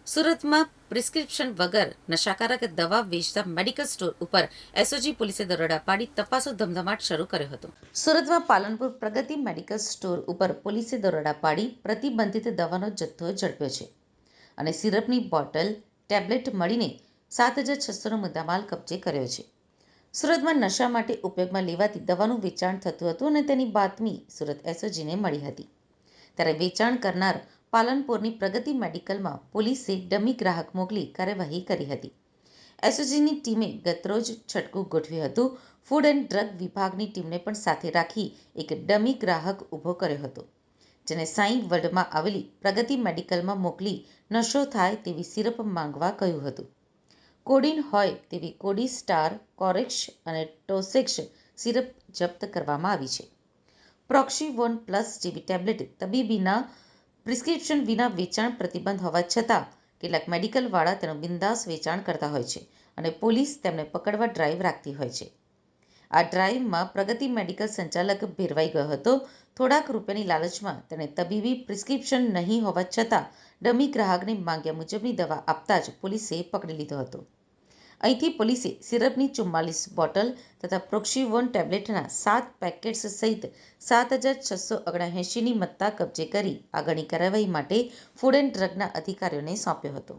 સુરતમાં પ્રિસ્ક્રિપ્શન વગર નશાકારક દવા વેચતા મેડિકલ સ્ટોર ઉપર એસઓજી પોલીસે દરોડા પાડી તપાસો ધમધમાટ શરૂ કર્યો હતો. સુરતમાં પાલનપુર પ્રગતિ મેડિકલ સ્ટોર ઉપર પોલીસે દરોડા પાડી પ્રતિબંધિત દવાનો જથ્થો ઝડપ્યો છે અને સિરપની બોટલ, ટેબ્લેટ મળીને 7,600નો મુદ્દામાલ કબજે કર્યો છે. સુરતમાં નશા માટે ઉપયોગમાં લેવાતી દવાનું વેચાણ થતું હતું અને તેની બાતમી સુરત એસઓજીને મળી હતી. ત્યારે વેચાણ કરનાર પાલનપુરની પ્રગતિ મેડિકલમાં પોલીસે ડમી ગ્રાહક મોકલી કાર્યવાહી કરી હતી. એસઓજીની ટીમે ગતરોજ છટકું ગોઠવ્યું હતું. ફૂડ એન્ડ ડ્રગ વિભાગની ટીમને પણ સાથે રાખી એક ડમી ગ્રાહક ઊભો કર્યો હતો, જેને સાંઈ વર્લ્ડમાં આવેલી પ્રગતિ મેડિકલમાં મોકલી નશો થાય તેવી સિરપ માંગવા કહ્યું હતું. કોડીન હોય તેવી કોડી સ્ટાર, કોરેક્સ અને ટોસેક્સ સિરપ જપ્ત કરવામાં આવી છે. પ્રોક્સિવોન પ્લસ જેવી ટેબ્લેટ તબીબીના પ્રિસ્ક્રિપ્શન વિના વેચાણ પ્રતિબંધ હોવા છતાં કેટલાક મેડિકલવાળા તેનું બિન્દાસ વેચાણ કરતા હોય છે અને પોલીસ તેમને પકડવા ડ્રાઈવ રાખતી હોય છે. આ ડ્રાઈવમાં પ્રગતિ મેડિકલ સંચાલક ભેરવાઈ ગયો હતો. થોડાક રૂપિયાની લાલચમાં તેણે તબીબી પ્રિસ્ક્રિપ્શન નહીં હોવા છતાં ડમી ગ્રાહકને માંગ્યા મુજબની દવા આપતા જ પોલીસે પકડી લીધો હતો. અહીંથી પોલીસે સિરપની 44 બોટલ તથા પ્રોક્સિવોન ટેબ્લેટના 7 પેકેટ્સ સહિત 7,679ની મત્તા કબજે કરી આગળની કાર્યવાહી માટે ફૂડ એન્ડ ડ્રગના અધિકારીઓને સોંપ્યો હતો.